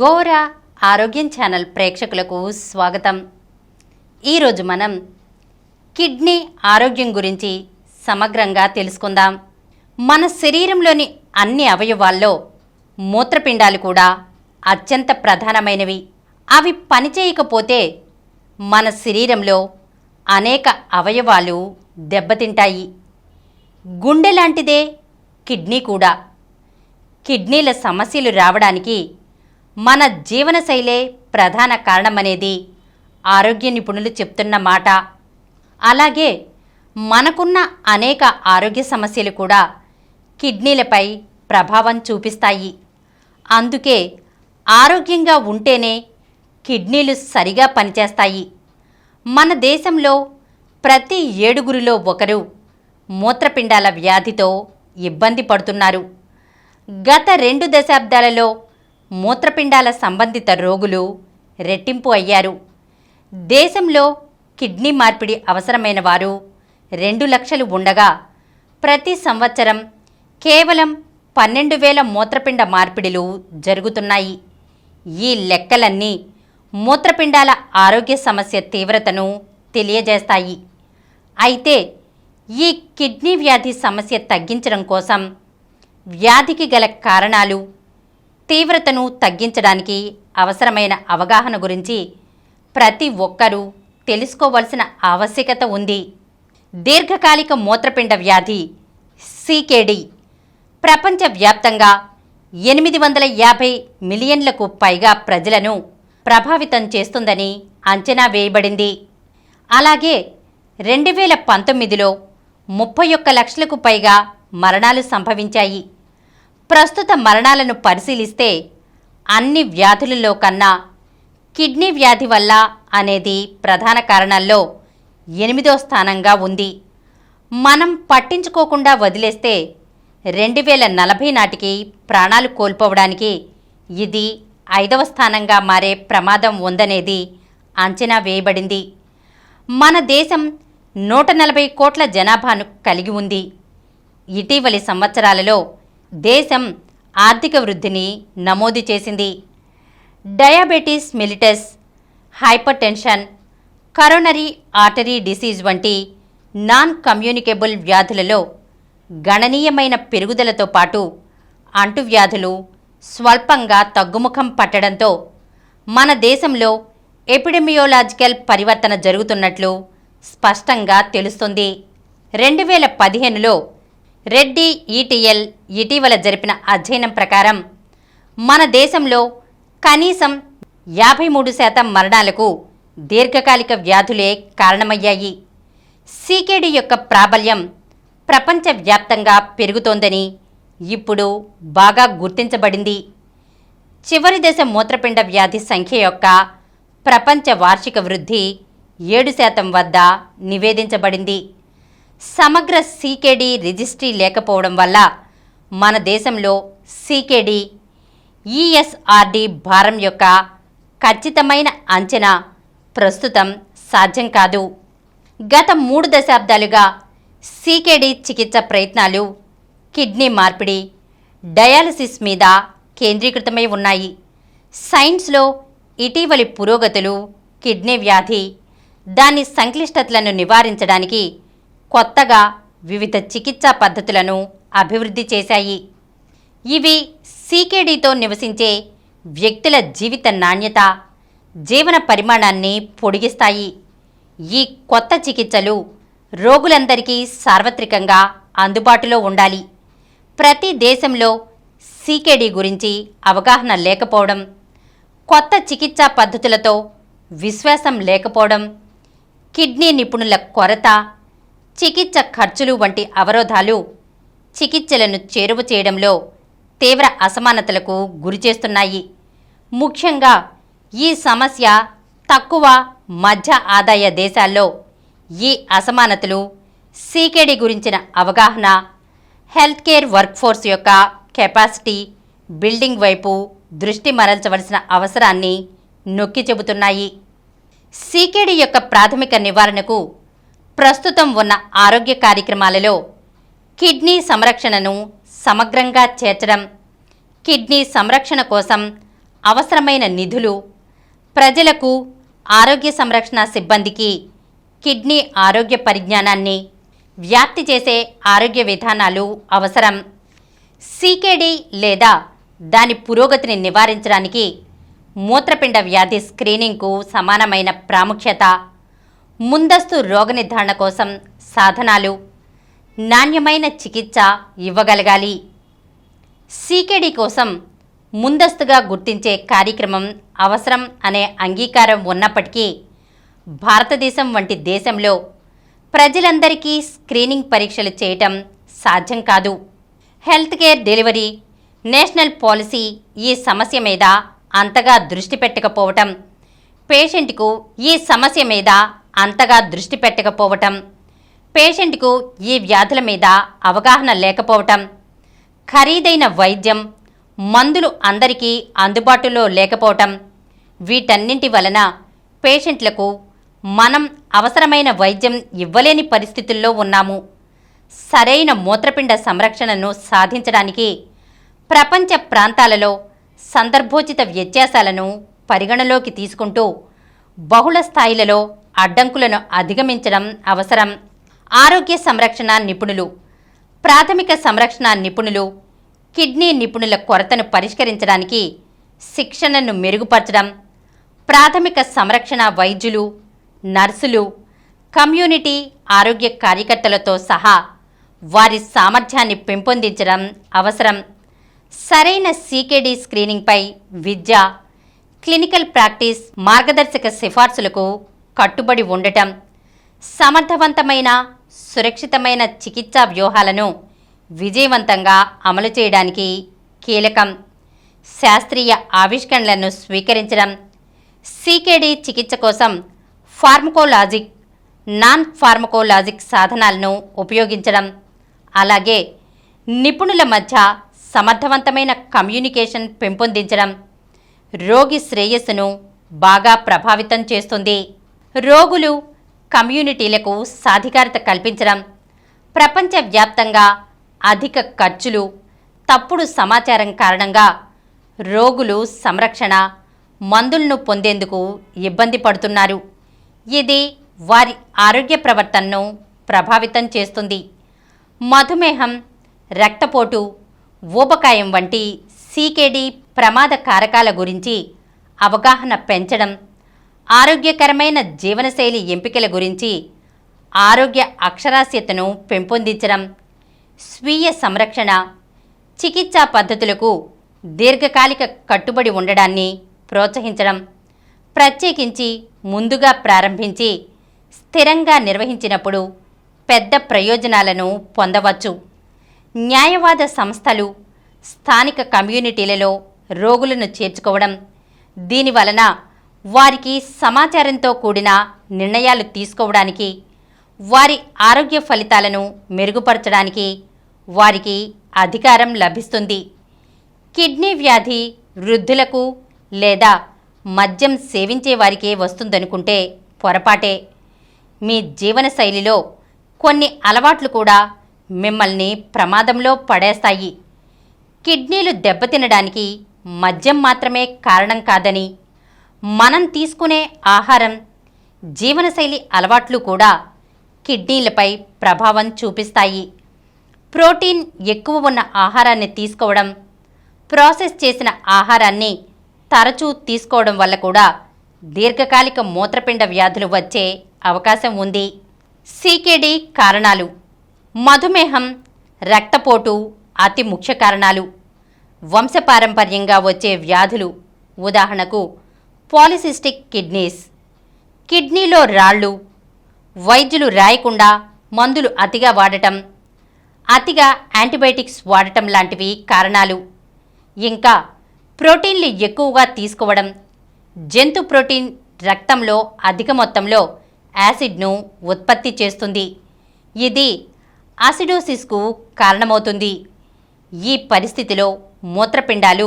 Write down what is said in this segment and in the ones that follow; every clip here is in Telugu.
గోరా ఆరోగ్యం ఛానల్ ప్రేక్షకులకు స్వాగతం. ఈరోజు మనం కిడ్నీ ఆరోగ్యం గురించి సమగ్రంగా తెలుసుకుందాం. మన శరీరంలోని అన్ని అవయవాల్లో మూత్రపిండాలు కూడా అత్యంత ప్రధానమైనవి. అవి పనిచేయకపోతే మన శరీరంలో అనేక అవయవాలు దెబ్బతింటాయి. గుండె లాంటిదే కిడ్నీ కూడా. కిడ్నీల సమస్యలు రావడానికి మన జీవనశైలే ప్రధాన కారణమనేది ఆరోగ్య నిపుణులు చెప్తున్న మాట. అలాగే మనకున్న అనేక ఆరోగ్య సమస్యలు కూడా కిడ్నీలపై ప్రభావం చూపిస్తాయి. అందుకే ఆరోగ్యంగా ఉంటేనే కిడ్నీలు సరిగా పనిచేస్తాయి. మన దేశంలో ప్రతి 7 ఒకరు మూత్రపిండాల వ్యాధితో ఇబ్బంది పడుతున్నారు. గత 2 దశాబ్దాలలో మూత్రపిండాల సంబంధిత రోగులు రెట్టింపు అయ్యారు. దేశంలో కిడ్నీ మార్పిడి అవసరమైన వారు 2 లక్షలు ఉండగా ప్రతి సంవత్సరం కేవలం 12,000 మూత్రపిండ మార్పిడిలు జరుగుతున్నాయి. ఈ లెక్కలన్నీ మూత్రపిండాల ఆరోగ్య సమస్య తీవ్రతను తెలియజేస్తాయి. అయితే ఈ కిడ్నీ వ్యాధి సమస్య తగ్గించడం కోసం వ్యాధికి గల కారణాలు, తీవ్రతను తగ్గించడానికి అవసరమైన అవగాహన గురించి ప్రతి ఒక్కరూ తెలుసుకోవాల్సిన ఆవశ్యకత ఉంది. దీర్ఘకాలిక మూత్రపిండ వ్యాధి CKD ప్రపంచవ్యాప్తంగా 850 మిలియన్లకు పైగా ప్రజలను ప్రభావితం చేస్తుందని అంచనా వేయబడింది. అలాగే 2019లో 31 లక్షలకు పైగా మరణాలు సంభవించాయి. ప్రస్తుత మరణాలను పరిశీలిస్తే అన్ని వ్యాధులలో కన్నా కిడ్నీ వ్యాధి వల్ల అనేది ప్రధాన కారణాల్లో 8వ స్థానంగా ఉంది. మనం పట్టించుకోకుండా వదిలేస్తే 2040 నాటికి ప్రాణాలు కోల్పోవడానికి ఇది 5వ స్థానంగా మారే ప్రమాదం ఉందనేది అంచనా వేయబడింది. మన దేశం 140 కోట్ల జనాభాను కలిగి ఉంది. ఇటీవలి సంవత్సరాలలో దేశం ఆర్థిక వృద్ధిని నమోదు చేసింది. Diabetes mellitus, hyper tension, coronary artery disease వంటి నాన్ కమ్యూనికేబుల్ వ్యాధులలో గణనీయమైన పెరుగుదలతో పాటు అంటువ్యాధులు స్వల్పంగా తగ్గుముఖం పట్టడంతో మన దేశంలో ఎపిడెమియోలాజికల్ పరివర్తన జరుగుతున్నట్లు స్పష్టంగా తెలుస్తుంది. 2015లో రెడ్డి ETL ఇటీవల జరిపిన అధ్యయనం ప్రకారం మన దేశంలో కనీసం 53% మరణాలకు దీర్ఘకాలిక వ్యాధులే కారణమయ్యాయి. CKD యొక్క ప్రాబల్యం ప్రపంచవ్యాప్తంగా పెరుగుతోందని ఇప్పుడు బాగా గుర్తించబడింది. చివరి దశ మూత్రపిండ వ్యాధి సంఖ్య యొక్క ప్రపంచ వార్షిక వృద్ధి 7% వద్ద నివేదించబడింది. సమగ్ర CKD రిజిస్ట్రీ లేకపోవడం వల్ల మన దేశంలో CKD ESRD భారం యొక్క ఖచ్చితమైన అంచనా ప్రస్తుతం సాధ్యం కాదు. గత 3 దశాబ్దాలుగా CKD చికిత్స ప్రయత్నాలు కిడ్నీ మార్పిడి, డయాలసిస్ మీద కేంద్రీకృతమై ఉన్నాయి. సైన్స్లో ఇటీవలి పురోగతులు కిడ్నీ వ్యాధి, దాని సంక్లిష్టతలను నివారించడానికి కొత్తగా వివిధ చికిత్సా పద్ధతులను అభివృద్ధి చేశాయి. ఇవి CKDతో నివసించే వ్యక్తుల జీవిత నాణ్యత, జీవన పరిమాణాన్ని పొడిగిస్తాయి. ఈ కొత్త చికిత్సలు రోగులందరికీ సార్వత్రికంగా అందుబాటులో ఉండాలి. ప్రతి దేశంలో CKD గురించి అవగాహన లేకపోవడం, కొత్త చికిత్సా పద్ధతులతో విశ్వాసం లేకపోవడం, కిడ్నీ నిపుణుల కొరత, చికిత్స ఖర్చులు వంటి అవరోధాలు చికిత్సలను చేరువ చేయడంలో తీవ్ర అసమానతలకు గురిచేస్తున్నాయి. ముఖ్యంగా ఈ సమస్య తక్కువ, మధ్య ఆదాయ దేశాల్లో ఈ అసమానతలు CKD గురించిన అవగాహన, హెల్త్ కేర్ వర్క్ఫోర్స్ యొక్క కెపాసిటీ బిల్డింగ్ వైపు దృష్టి మరల్చవలసిన అవసరాన్ని నొక్కి చెబుతున్నాయి. CKD యొక్క ప్రాథమిక నివారణకు ప్రస్తుతం ఉన్న ఆరోగ్య కార్యక్రమాలలో కిడ్నీ సంరక్షణను సమగ్రంగా చేర్చడం, కిడ్నీ సంరక్షణ కోసం అవసరమైన నిధులు, ప్రజలకు, ఆరోగ్య సంరక్షణ సిబ్బందికి కిడ్నీ ఆరోగ్య పరిజ్ఞానాన్ని వ్యాప్తి చేసే ఆరోగ్య విధానాలు అవసరం. సీకేడీ లేదా దాని పురోగతిని నివారించడానికి మూత్రపిండ వ్యాధి స్క్రీనింగ్కు సమానమైన ప్రాముఖ్యత, ముందస్తు రోగ నిర్ధారణ కోసం సాధనాలు, నాణ్యమైన చికిత్స ఇవ్వగలగాలి. సీకేడీ కోసం ముందస్తుగా గుర్తించే కార్యక్రమం అవసరం అనే అంగీకారం ఉన్నప్పటికీ భారతదేశం వంటి దేశంలో ప్రజలందరికీ స్క్రీనింగ్ పరీక్షలు చేయటం సాధ్యం కాదు. Health care delivery national policy ఈ సమస్య మీద అంతగా దృష్టి పెట్టకపోవటం, పేషెంట్కు ఈ సమస్య మీద అంతగా దృష్టి పెట్టకపోవటం, పేషెంట్కు ఈ వ్యాధుల మీద అవగాహన లేకపోవటం, ఖరీదైన వైద్యం, మందులు అందరికీ అందుబాటులో లేకపోవటం, వీటన్నింటి వలన పేషెంట్లకు మనం అవసరమైన వైద్యం ఇవ్వలేని పరిస్థితుల్లో ఉన్నాము. సరైన మూత్రపిండ సంరక్షణను సాధించడానికి ప్రపంచ ప్రాంతాలలో సందర్భోచిత వ్యత్యాసాలను పరిగణలోకి తీసుకుంటూ బహుళ స్థాయిలలో అడ్డంకులను అధిగమించడం అవసరం. ఆరోగ్య సంరక్షణ నిపుణులు, ప్రాథమిక సంరక్షణ నిపుణులు, కిడ్నీ నిపుణుల కొరతను పరిష్కరించడానికి శిక్షణను మెరుగుపరచడం, ప్రాథమిక సంరక్షణ వైద్యులు, నర్సులు, కమ్యూనిటీ ఆరోగ్య కార్యకర్తలతో సహా వారి సామర్థ్యాన్ని పెంపొందించడం అవసరం. సరైన సీకేడీ స్క్రీనింగ్పై విద్య, క్లినికల్ ప్రాక్టీస్, మార్గదర్శక సిఫార్సులకు కట్టుబడి ఉండటం, సమర్థవంతమైన సురక్షితమైన చికిత్సా వ్యూహాలను విజయవంతంగా అమలు చేయడానికి కీలకం. శాస్త్రీయ ఆవిష్కరణలను స్వీకరించడం, సీకేడీ చికిత్స కోసం ఫార్మకోలాజిక్, నాన్ ఫార్మకోలాజిక్ సాధనాలను ఉపయోగించడం, అలాగే నిపుణుల మధ్య సమర్థవంతమైన కమ్యూనికేషన్ పెంపొందించడం రోగి శ్రేయస్సును బాగా ప్రభావితం చేస్తుంది. రోగులు, కమ్యూనిటీలకు సాధికారత కల్పించడం, ప్రపంచవ్యాప్తంగా అధిక ఖర్చులు, తప్పుడు సమాచారం కారణంగా రోగులు సంరక్షణ, మందులను పొందేందుకు ఇబ్బంది పడుతున్నారు. ఇది వారి ఆరోగ్య ప్రవర్తనను ప్రభావితం చేస్తుంది. మధుమేహం, రక్తపోటు, ఊబకాయం వంటి సీకేడీ ప్రమాద కారకాల గురించి అవగాహన పెంచడం, ఆరోగ్యకరమైన జీవనశైలి ఎంపికల గురించి ఆరోగ్య అక్షరాస్యతను పెంపొందించడం, స్వీయ సంరక్షణ, చికిత్సా పద్ధతులకు దీర్ఘకాలిక కట్టుబడి ఉండడాన్ని ప్రోత్సహించడం, ప్రత్యేకించి ముందుగా ప్రారంభించి స్థిరంగా నిర్వహించినప్పుడు పెద్ద ప్రయోజనాలను పొందవచ్చు. న్యాయవాద సంస్థలు, స్థానిక కమ్యూనిటీలలో రోగులను చేర్చుకోవడం, దీనివలన వారికి సమాచారంతో కూడిన నిర్ణయాలు తీసుకోవడానికి, వారి ఆరోగ్య ఫలితాలను మెరుగుపరచడానికి వారికి అధికారం లభిస్తుంది. కిడ్నీ వ్యాధి వృద్ధులకు లేదా మద్యం సేవించే వారికే వస్తుందనుకుంటే పొరపాటే. మీ జీవనశైలిలో కొన్ని అలవాట్లు కూడా మిమ్మల్ని ప్రమాదంలో పడేస్తాయి. కిడ్నీలు దెబ్బతినడానికి మద్యం మాత్రమే కారణం కాదని, మనం తీసుకునే ఆహారం, జీవనశైలి అలవాట్లు కూడా కిడ్నీలపై ప్రభావం చూపిస్తాయి. ప్రోటీన్ ఎక్కువ ఉన్న ఆహారాన్ని తీసుకోవడం, ప్రాసెస్ చేసిన ఆహారాన్ని తరచూ తీసుకోవడం వల్ల కూడా దీర్ఘకాలిక మూత్రపిండ వ్యాధులు వచ్చే అవకాశం ఉంది. సీకేడీ కారణాలు: మధుమేహం, రక్తపోటు అతి ముఖ్య కారణాలు. వంశపారంపర్యంగా వచ్చే వ్యాధులు, ఉదాహరణకు పాలిసిస్టిక్ కిడ్నీస్, కిడ్నీలో రాళ్ళు, వైద్యులు రాయకుండా మందులు అతిగా వాడటం, అతిగా యాంటీబయాటిక్స్ వాడటం లాంటివి కారణాలు. ఇంకా ప్రోటీన్లు ఎక్కువగా తీసుకోవడం, జంతు ప్రోటీన్ రక్తంలో అధిక మొత్తంలో యాసిడ్ను ఉత్పత్తి చేస్తుంది. ఇది అసిడోసిస్కు కారణమవుతుంది. ఈ పరిస్థితిలో మూత్రపిండాలు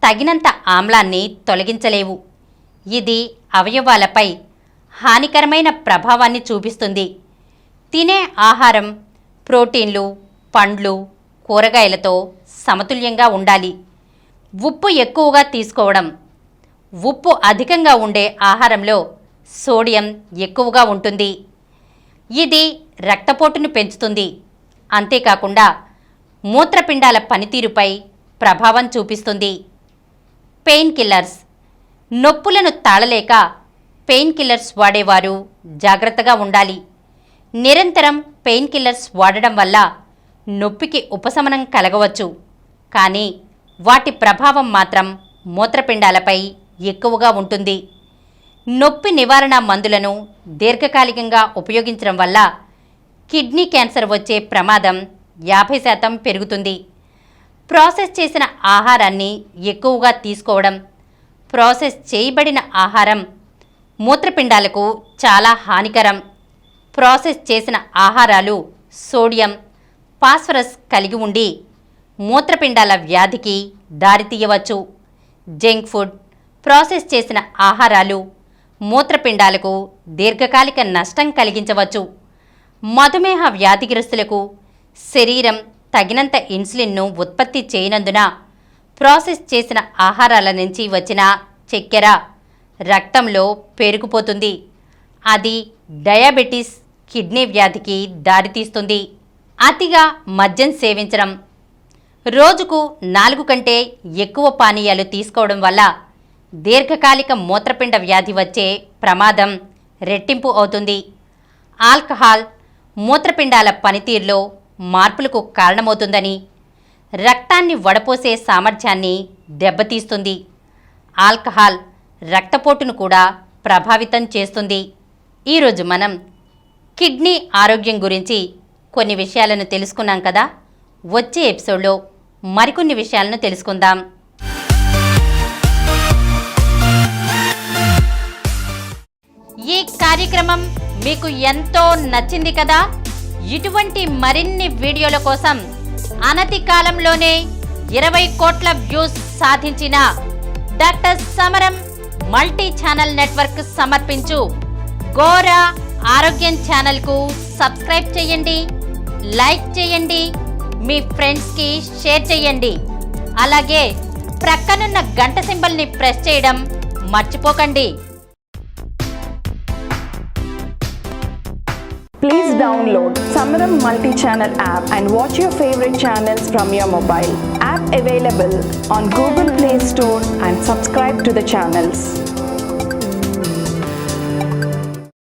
తగినంత ఆమ్లాన్ని తొలగించలేవు. ఇది అవయవాలపై హానికరమైన ప్రభావాన్ని చూపిస్తుంది. తినే ఆహారం ప్రోటీన్లు, పండ్లు, కూరగాయలతో సమతుల్యంగా ఉండాలి. ఉప్పు ఎక్కువగా తీసుకోవడం. ఉప్పు అధికంగా ఉండే ఆహారంలో సోడియం ఎక్కువగా ఉంటుంది. ఇది రక్తపోటును పెంచుతుంది. అంతేకాకుండా మూత్రపిండాల పనితీరుపై ప్రభావం చూపిస్తుంది. Pain killers. నొప్పులను తాళలేక పెయిన్ కిల్లర్స్ వాడేవారు జాగ్రత్తగా ఉండాలి. నిరంతరం పెయిన్ కిల్లర్స్ వాడడం వల్ల నొప్పికి ఉపశమనం కలగవచ్చు, కానీ వాటి ప్రభావం మాత్రం మూత్రపిండాలపై ఎక్కువగా ఉంటుంది. నొప్పి నివారణ మందులను దీర్ఘకాలికంగా ఉపయోగించడం వల్ల కిడ్నీ క్యాన్సర్ వచ్చే ప్రమాదం 50% పెరుగుతుంది. ప్రాసెస్ చేసిన ఆహారాన్ని ఎక్కువగా తీసుకోవడం. ప్రాసెస్ చేయబడిన ఆహారం మూత్రపిండాలకు చాలా హానికరం. ప్రాసెస్ చేసిన ఆహారాలు సోడియం, ఫాస్ఫరస్ కలిగి ఉండి మూత్రపిండాల వ్యాధికి దారితీయవచ్చు. జంక్ ఫుడ్, ప్రాసెస్ చేసిన ఆహారాలు మూత్రపిండాలకు దీర్ఘకాలిక నష్టం కలిగించవచ్చు. మధుమేహ వ్యాధిగ్రస్తులకు శరీరం తగినంత ఇన్సులిన్ను ఉత్పత్తి చేయనందున ప్రాసెస్ చేసిన ఆహారాల నుంచి వచ్చిన చక్కెర రక్తంలో పేరుకుపోతుంది. అది డయాబెటీస్, కిడ్నీ వ్యాధికి దారితీస్తుంది. అతిగా మద్యం సేవించడం. రోజుకు 4 కంటే ఎక్కువ పానీయాలు తీసుకోవడం వల్ల దీర్ఘకాలిక మూత్రపిండ వ్యాధి వచ్చే ప్రమాదం రెట్టింపు అవుతుంది. ఆల్కహాల్ మూత్రపిండాల పనితీరులో మార్పులకు కారణమవుతుందని, రక్తాన్ని వడపోసే సామర్థ్యాన్ని దెబ్బతీస్తుంది. ఆల్కహాల్ రక్తపోటును కూడా ప్రభావితం చేస్తుంది. ఈరోజు మనం కిడ్నీ ఆరోగ్యం గురించి కొన్ని విషయాలను తెలుసుకున్నాం కదా. వచ్చే ఎపిసోడ్లో మరికొన్ని విషయాలను తెలుసుకుందాం. ఈ కార్యక్రమం మీకు ఎంతో నచ్చింది కదా. ఇటువంటి మరిన్ని వీడియోల కోసం అనతి కాలంలోనే 20 కోట్ల వ్యూస్ సాధించిన డాక్టర్ సమరం మల్టీ ఛానల్ నెట్వర్క్ సమర్పించు గోరా ఆరోగ్యం ఛానల్కు సబ్స్క్రైబ్ చేయండి, లైక్ చేయండి, మీ ఫ్రెండ్స్కి షేర్ చేయండి. అలాగే ప్రక్కనున్న గంట సింబల్ని ప్రెస్ చేయడం మర్చిపోకండి. Please download Samaram Multi-Channel app and watch your favorite channels from your mobile. App available on Google Play Store and subscribe to the channels.